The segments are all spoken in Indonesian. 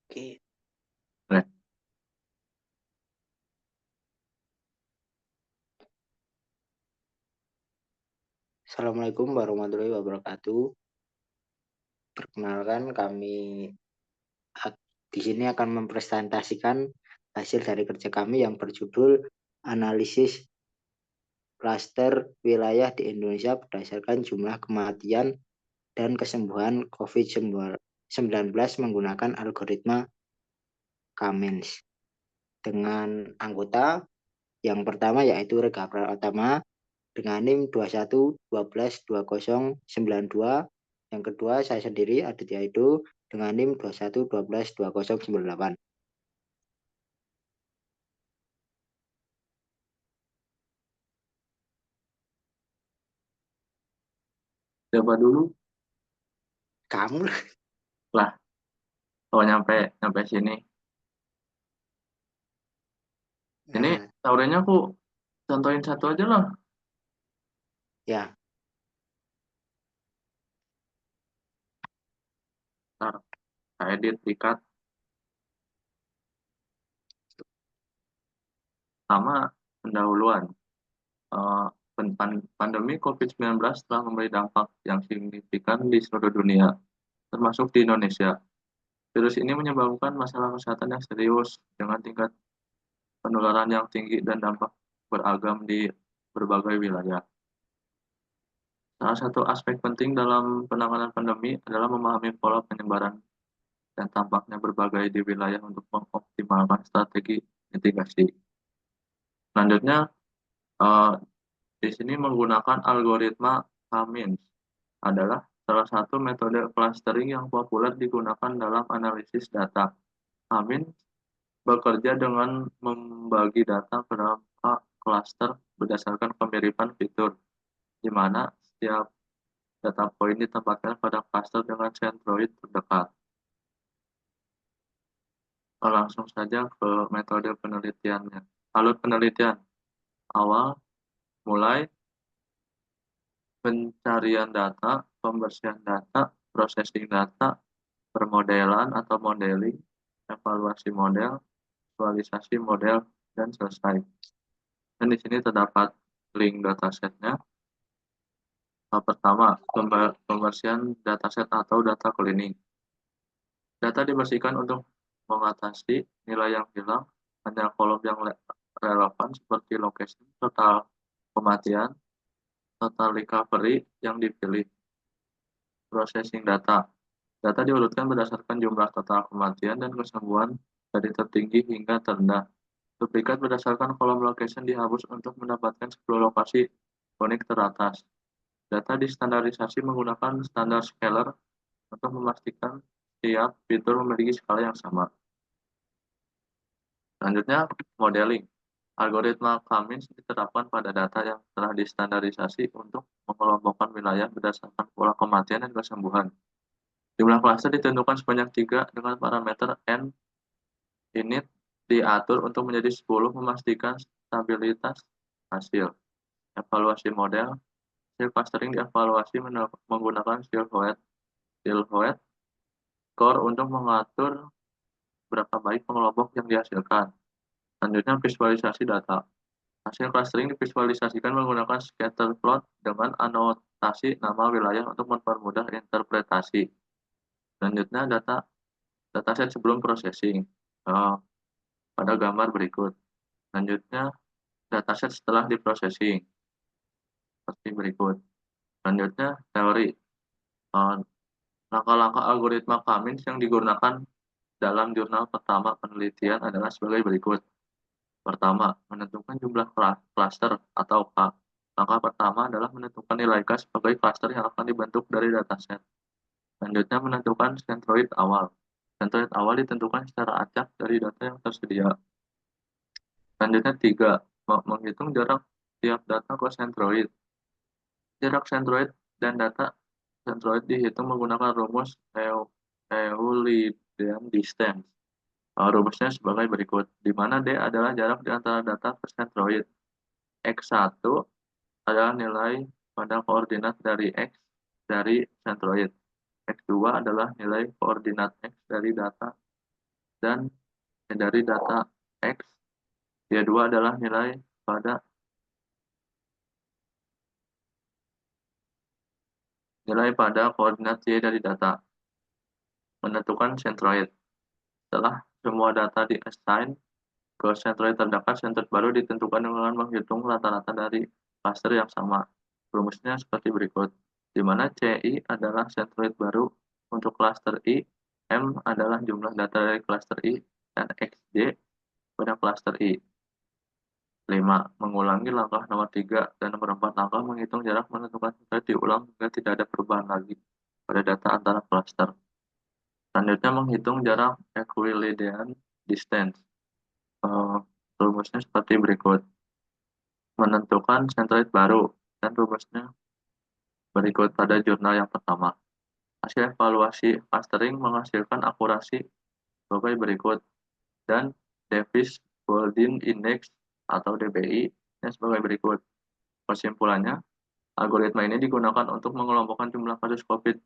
Oke. Boleh. Assalamualaikum warahmatullahi wabarakatuh. Perkenalkan kami di sini akan mempresentasikan hasil dari kerja kami yang berjudul analisis klaster wilayah di Indonesia berdasarkan jumlah kematian dan kesembuhan COVID-19 menggunakan algoritma Cummins dengan anggota yang pertama yaitu Rega Pratama dengan NIM 21 12 20 92. Yang kedua saya sendiri Aditya Edo dengan NIM 21 12 20 98. Coba dulu Kamu lah. Oh, nyampe sini. Ini nah, teorinya aku contohin satu aja lah. ya, Ntar saya edit dikat sama pendahuluan. Eh, Pandemi COVID-19 telah memberi dampak yang signifikan di seluruh dunia, termasuk di Indonesia. Virus ini menyebabkan masalah kesehatan yang serius dengan tingkat penularan yang tinggi dan dampak beragam di berbagai wilayah. Salah satu aspek penting dalam penanganan pandemi adalah memahami pola penyebaran dan tampaknya berbagai di wilayah untuk mengoptimalkan strategi mitigasi. Selanjutnya, eh, di sini menggunakan algoritma Cummins adalah salah satu metode clustering yang populer digunakan dalam analisis data. Cummins bekerja dengan membagi data ke dalam cluster berdasarkan kemiripan fitur, di mana setiap data point ditempatkan pada cluster dengan centroid terdekat. Langsung saja ke metode penelitiannya. Alur penelitian awal mulai pencarian data, pembersihan data, processing data, permodelan atau modeling, evaluasi model, visualisasi model, dan selesai. Dan di sini terdapat link datasetnya. Pertama, pembersihan dataset atau data cleaning. Data dibersihkan untuk mengatasi nilai yang hilang, hanya kolom yang relevan seperti location, total kematian, total recovery yang dipilih. Processing data. Data diurutkan berdasarkan jumlah total kematian dan kesembuhan dari tertinggi hingga terendah. Duplikat berdasarkan kolom location dihapus untuk mendapatkan 10 lokasi unik teratas. Data distandarisasi menggunakan standar scalar untuk memastikan setiap fitur memiliki skala yang sama. Selanjutnya, modeling. Algoritma Cummins diterapkan pada data yang telah distandarisasi untuk mengelompokkan wilayah berdasarkan pola kematian dan kesembuhan. Jumlah klaster ditentukan sebanyak 3 dengan parameter N. Init diatur untuk menjadi 10 memastikan stabilitas hasil. Evaluasi model. Hasil clustering dievaluasi menggunakan silhouette score untuk mengatur berapa baik pengelompok yang dihasilkan. Selanjutnya, visualisasi data. Hasil clustering divisualisasikan menggunakan scatter plot dengan anotasi nama wilayah untuk mempermudah interpretasi. Selanjutnya, dataset sebelum processing pada gambar berikut. Selanjutnya, dataset setelah diprocessing seperti berikut. Selanjutnya, teori. Langkah-langkah algoritma Cummins yang digunakan dalam jurnal pertama penelitian adalah sebagai berikut. Pertama, menentukan jumlah klaster atau K. Langkah pertama adalah menentukan nilai K sebagai klaster yang akan dibentuk dari dataset. Selanjutnya, menentukan centroid awal. Centroid awal ditentukan secara acak dari data yang tersedia. Selanjutnya, 3. Menghitung jarak tiap data ke centroid. Jarak centroid dan data centroid dihitung menggunakan rumus Euclidean distance. Rumusnya sebagai berikut, di mana D adalah jarak di antara data ke centroid. X1 adalah nilai pada koordinat dari X dari centroid. X2 adalah nilai koordinat X dari data dan dari data X. Y2 adalah nilai pada koordinat Y dari data. Menentukan centroid. Setelah semua data di-assign ke centroid terdekat, centroid baru ditentukan dengan menghitung rata-rata dari cluster yang sama. Rumusnya seperti berikut, di mana CI adalah centroid baru untuk cluster I, M adalah jumlah data dari cluster I, dan XJ pada cluster I. 5. Mengulangi langkah nomor 3 dan nomor 4 langkah menghitung jarak menentukan centroid diulang hingga tidak ada perubahan lagi pada data antara cluster. Selanjutnya menghitung jarak Euclidean distance. Rumusnya seperti berikut. Menentukan centroid baru dan rumusnya berikut pada jurnal yang pertama. Hasil evaluasi clustering menghasilkan akurasi sebagai berikut dan Davis-Baldwin Index atau DBI yang sebagai berikut. Kesimpulannya, algoritma ini digunakan untuk mengelompokkan jumlah kasus COVID-19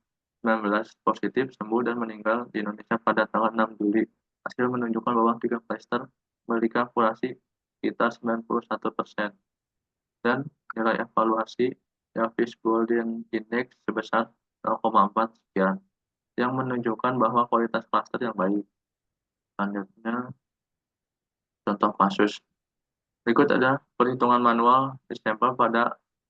positif, sembuh, dan meninggal di Indonesia pada tanggal 6 Juli. Hasil menunjukkan bahwa 3 cluster memiliki akurasi sekitar 91%. Dan nilai evaluasi Davis-Baldwin Index sebesar 0,4 sekian, yang menunjukkan bahwa kualitas cluster yang baik. Selanjutnya, contoh kasus. Berikut ada perhitungan manual disampel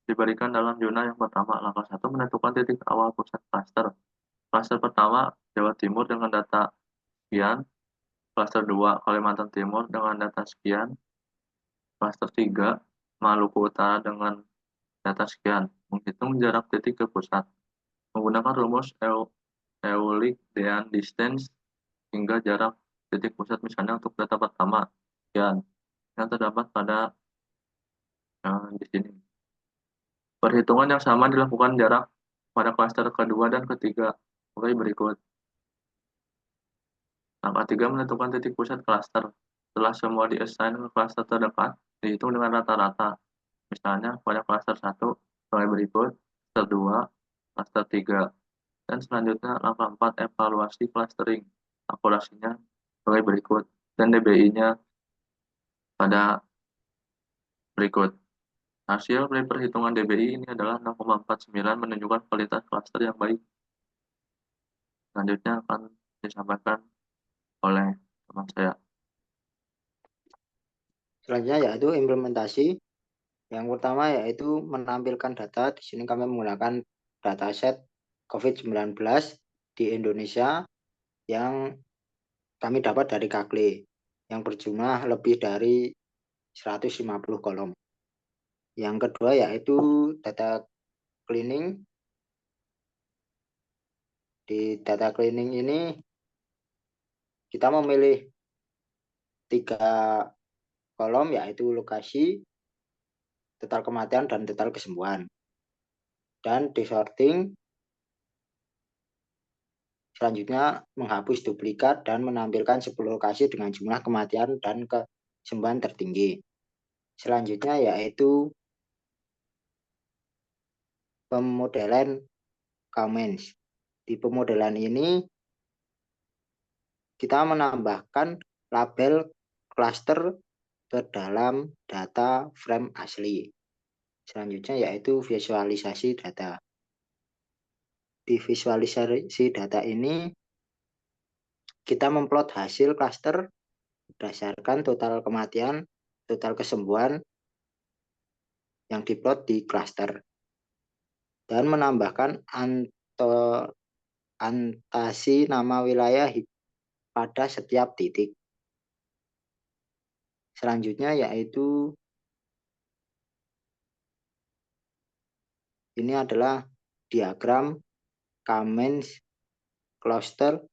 diberikan dalam zona yang pertama. Langkah 1 menentukan titik awal pusat cluster. Cluster pertama Jawa Timur dengan data sekian. Cluster 2 Kalimantan Timur dengan data sekian. Cluster 3 Maluku Utara dengan data sekian. Menghitung jarak titik ke pusat menggunakan rumus Euclidean distance hingga jarak titik pusat, misalnya untuk data pertama sekian yang terdapat pada di sini. Perhitungan yang sama dilakukan jarak pada klaster kedua dan ketiga sebagai berikut. Langkah 3 menentukan titik pusat klaster. Setelah semua di-assign ke klaster terdekat, dihitung dengan rata-rata. Misalnya pada klaster 1 sebagai berikut, klaster 2, klaster 3. Dan selanjutnya langkah 4 evaluasi clustering. Akurasinya sebagai berikut dan DBI-nya pada berikut. Hasil dari perhitungan DBI ini adalah 0,49 menunjukkan kualitas cluster yang baik. Selanjutnya akan disampaikan oleh teman saya. Selanjutnya yaitu implementasi. Yang pertama yaitu menampilkan data. Di sini kami menggunakan dataset COVID-19 di Indonesia yang kami dapat dari Kakle yang berjumlah lebih dari 150 kolom. Yang kedua yaitu data cleaning. Di data cleaning ini kita memilih 3 kolom yaitu lokasi, total kematian, dan total kesembuhan. Dan desorting selanjutnya menghapus duplikat dan menampilkan 10 lokasi dengan jumlah kematian dan kesembuhan tertinggi. Selanjutnya yaitu pemodelan Cummins. Di pemodelan ini kita menambahkan label cluster ke dalam data frame asli. Selanjutnya yaitu visualisasi data. Di visualisasi data ini kita memplot hasil cluster berdasarkan total kematian, total kesembuhan yang diplot di cluster dan menambahkan antasi nama wilayah pada setiap titik. Selanjutnya yaitu ini adalah diagram Cummins cluster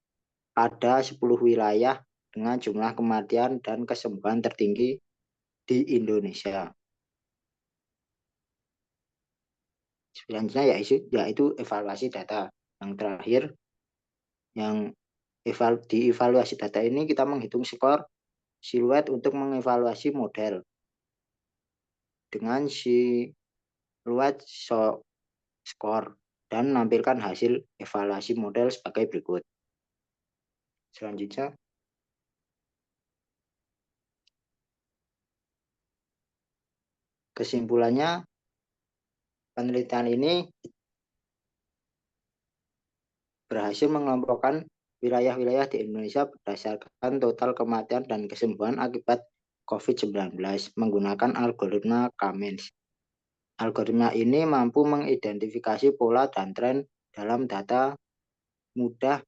pada 10 wilayah dengan jumlah kematian dan kesembuhan tertinggi di Indonesia. Selanjutnya yaitu evaluasi data. Yang terakhir, yang dievaluasi data ini kita menghitung skor siluet untuk mengevaluasi model dengan siluet skor dan menampilkan hasil evaluasi model sebagai berikut. Selanjutnya, Kesimpulannya, penelitian ini berhasil mengelompokkan wilayah-wilayah di Indonesia berdasarkan total kematian dan kesembuhan akibat COVID-19 menggunakan algoritma Kamens. Algoritma ini mampu mengidentifikasi pola dan tren dalam data, mudah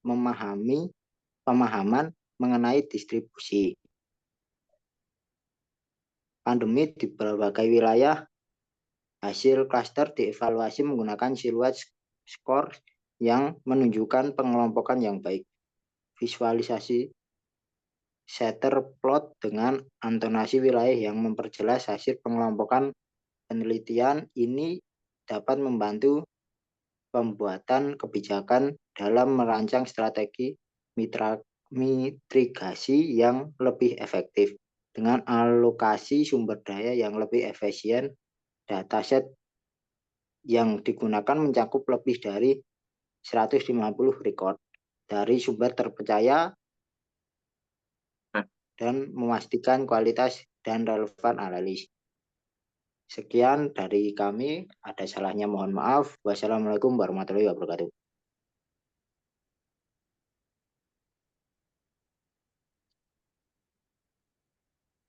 pemahaman mengenai distribusi pandemi di berbagai wilayah. Hasil klaster dievaluasi menggunakan siluet skor yang menunjukkan pengelompokan yang baik. Visualisasi scatter plot dengan antonasi wilayah yang memperjelas hasil pengelompokan penelitian ini dapat membantu pembuatan kebijakan dalam merancang strategi mitigasi yang lebih efektif dengan alokasi sumber daya yang lebih efisien. Dataset yang digunakan mencakup lebih dari 150 rekod dari sumber terpercaya dan memastikan kualitas dan relevan analis. Sekian dari kami, ada salahnya mohon maaf. Wassalamualaikum warahmatullahi wabarakatuh.